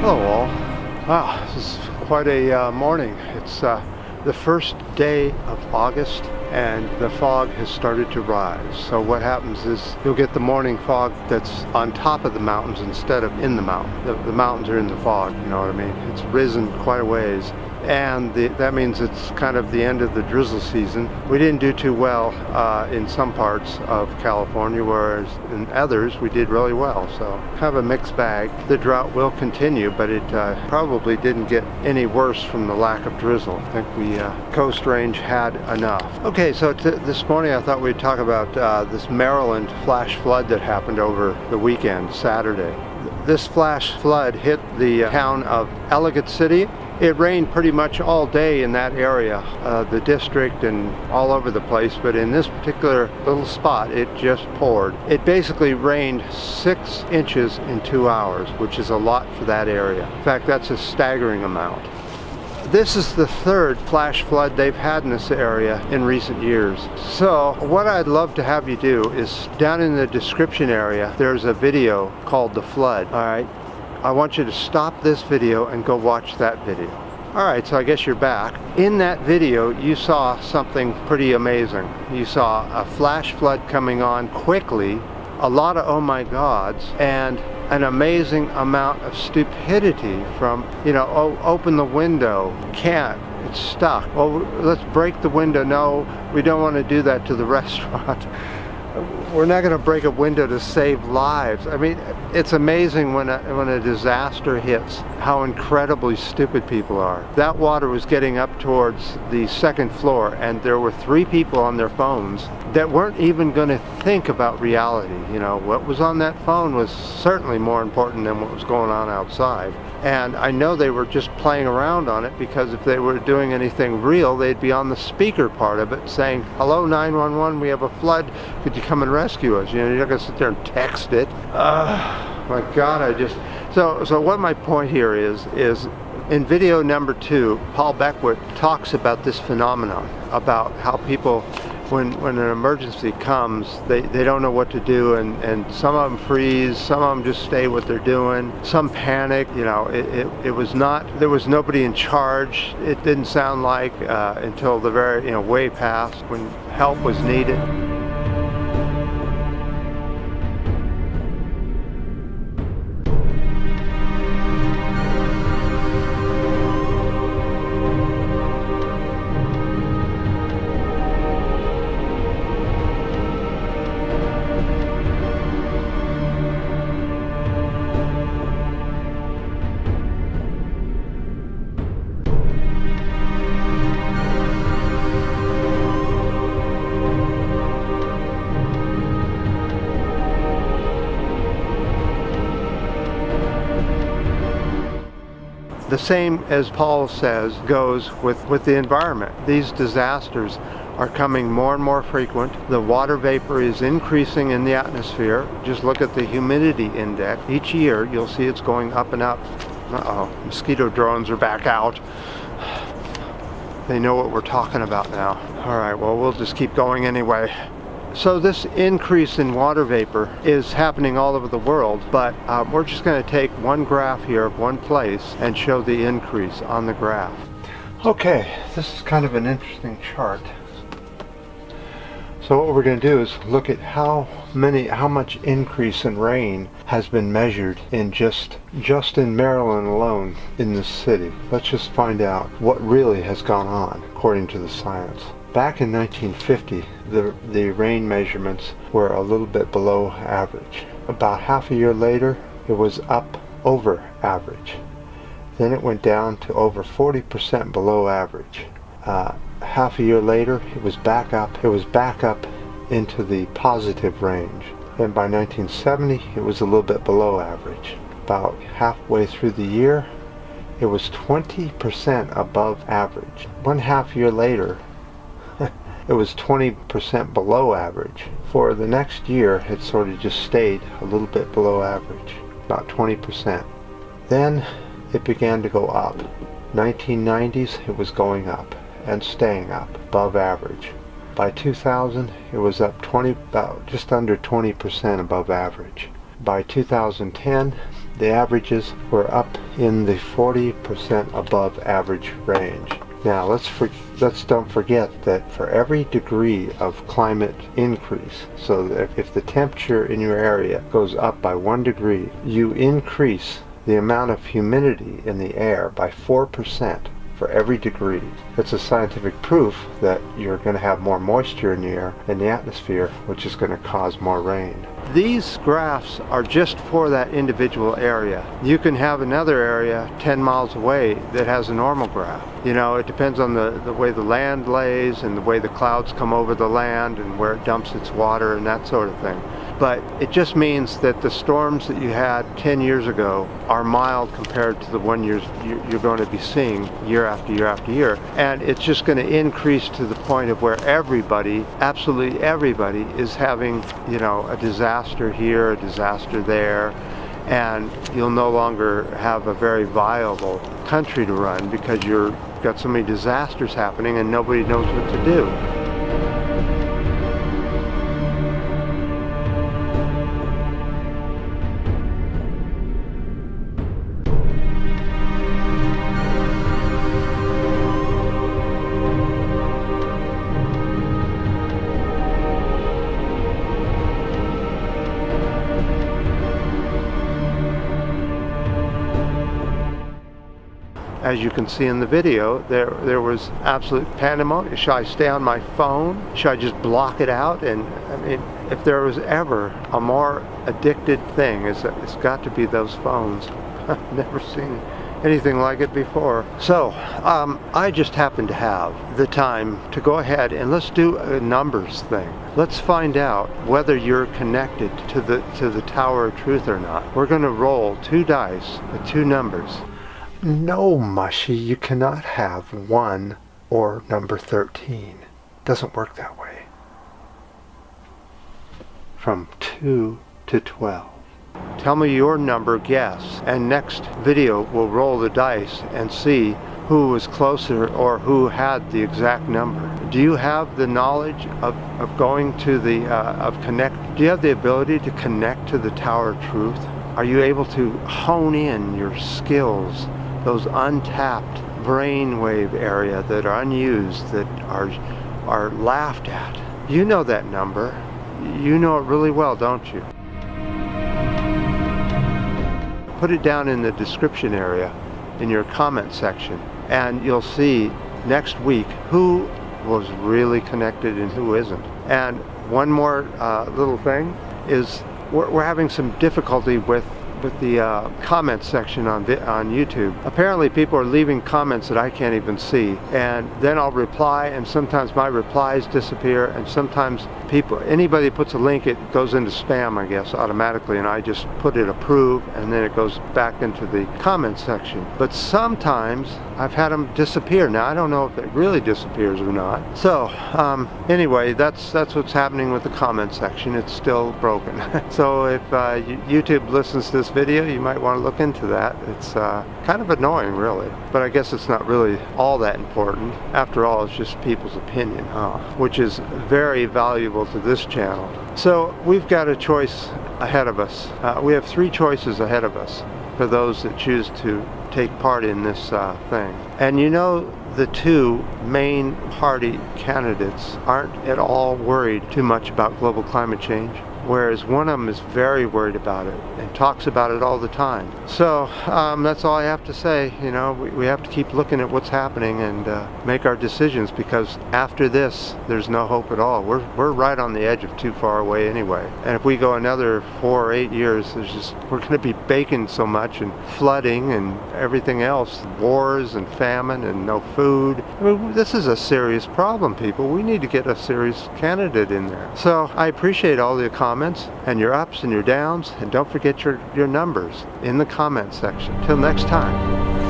Hello all. Wow, this is quite a morning. It's the first day of August and the fog has started to rise. So what happens is you'll get the morning fog that's on top of the mountains instead of in the mountain. The mountains are in the fog, you know what I mean? It's risen quite a ways. And that means it's kind of the end of the drizzle season. We didn't do too well in some parts of California, whereas in others we did really well. So kind of a mixed bag. The drought will continue, but it probably didn't get any worse from the lack of drizzle. I think the Coast Range had enough. Okay, so this morning I thought we'd talk about this Maryland flash flood that happened over the weekend, Saturday. This flash flood hit the town of Ellicott City. It rained pretty much all day in that area, the district and all over the place, but in this particular little spot, it just poured. It basically rained 6 inches in 2 hours, which is a lot for that area. In fact, that's a staggering amount. This is the third flash flood they've had in this area in recent years. So what I'd love to have you do is down in the description area, there's a video called The Flood, all right? I want you to stop this video and go watch that video. Alright, so I guess you're back. In that video, you saw something pretty amazing. You saw a flash flood coming on quickly, a lot of oh my gods, and an amazing amount of stupidity from, you know, oh, open the window, can't, it's stuck. Well, let's break the window. No, we don't want to do that to the restaurant. We're not going to break a window to save lives. I mean, it's amazing when a disaster hits how incredibly stupid people are. That water was getting up towards the second floor and there were 3 people on their phones that weren't even going to think about reality. You know, what was on that phone was certainly more important than what was going on outside. And I know they were just playing around on it because if they were doing anything real, they'd be on the speaker part of it saying, hello 911, we have a flood, could you come and rescue us? You know, you're not going to sit there and text it. My God, so what my point here is in video number 2, Paul Beckwith talks about this phenomenon, about how people, when an emergency comes, they don't know what to do, and some of them freeze, some of them just stay what they're doing, some panic. You know, it was not, there was nobody in charge. It didn't sound like until the very, you know, way past when help was needed. The same, as Paul says, goes with the environment. These disasters are coming more and more frequent. The water vapor is increasing in the atmosphere. Just look at the humidity index. Each year you'll see it's going up and up. Uh-oh, mosquito drones are back out. They know what we're talking about now. All right, well, we'll just keep going anyway. So this increase in water vapor is happening all over the world, but we're just going to take one graph here of one place and show the increase on the graph. Okay, this is kind of an interesting chart. So what we're going to do is look at how much increase in rain has been measured in just in Maryland alone in this city. Let's just find out what really has gone on according to the science. Back in 1950, the rain measurements were a little bit below average. About half a year later, it was up over average. Then it went down to over 40% below average. Half a year later, it was back up. It was back up into the positive range. Then by 1970, it was a little bit below average. About halfway through the year, it was 20% above average. 1/2 year later, it was 20% below average. For the next year, it sort of just stayed a little bit below average, about 20%. Then it began to go up. 1990s, it was going up and staying up above average. By 2000, it was up about just under 20% above average. By 2010, the averages were up in the 40% above average range. Now let's don't forget that for every degree of climate increase, so that if the temperature in your area goes up by 1 degree, you increase the amount of humidity in the air by 4% for every degree. It's a scientific proof that you're going to have more moisture in the air, in the atmosphere, which is going to cause more rain. These graphs are just for that individual area. You can have another area 10 miles away that has a normal graph. You know, it depends on the way the land lays and the way the clouds come over the land and where it dumps its water and that sort of thing. But it just means that the storms that you had 10 years ago are mild compared to the one you're going to be seeing year after year after year. And it's just going to increase to the point of where everybody, absolutely everybody, is having, you know, a disaster here, a disaster there, and you'll no longer have a very viable country to run because you've got so many disasters happening and nobody knows what to do. As you can see in the video, there was absolute pandemonium. Should I stay on my phone? Should I just block it out? And I mean, if there was ever a more addicted thing, it's got to be those phones. I've never seen anything like it before. So I just happen to have the time to go ahead and let's do a numbers thing. Let's find out whether you're connected to the Tower of Truth or not. We're going to roll 2 dice with 2 numbers. No, Mushy, you cannot have 1 or number 13. Doesn't work that way. From 2 to 12. Tell me your number, guess, and next video we'll roll the dice and see who was closer or who had the exact number. Do you have the knowledge of going to the, do you have the ability to connect to the Tower of Truth? Are you able to hone in your skills, those untapped brainwave area that are unused, that are laughed at? You know that number. You know it really well, don't you? Put it down in the description area in your comment section and you'll see next week who was really connected and who isn't. And one more little thing is we're having some difficulty with the comment section on YouTube. Apparently people are leaving comments that I can't even see, and then I'll reply, and sometimes my replies disappear, and sometimes anybody puts a link, it goes into spam, I guess, automatically, and I just put it approve, and then it goes back into the comment section. But sometimes I've had them disappear. Now I don't know if it really disappears or not. So anyway, that's what's happening with the comment section. It's still broken. So if YouTube listens to this video, you might want to look into that. It's kind of annoying, really, but I guess it's not really all that important. After all, it's just people's opinion, which is very valuable to this channel. So we've got a choice ahead of us. We have 3 choices ahead of us for those that choose to take part in this thing. And you know, the 2 main party candidates aren't at all worried too much about global climate change, whereas one of them is very worried about it and talks about it all the time. So that's all I have to say. You know, we have to keep looking at what's happening and make our decisions, because after this there's no hope at all. We're right on the edge of too far away anyway, and if we go another 4 or 8 years, we're going to be baking so much and flooding and everything else, wars and famine and no food. I mean, this is a serious problem, people. We need to get a serious candidate in there. So I appreciate all the comments and your ups and your downs, and don't forget your numbers in the comment section. Till next time.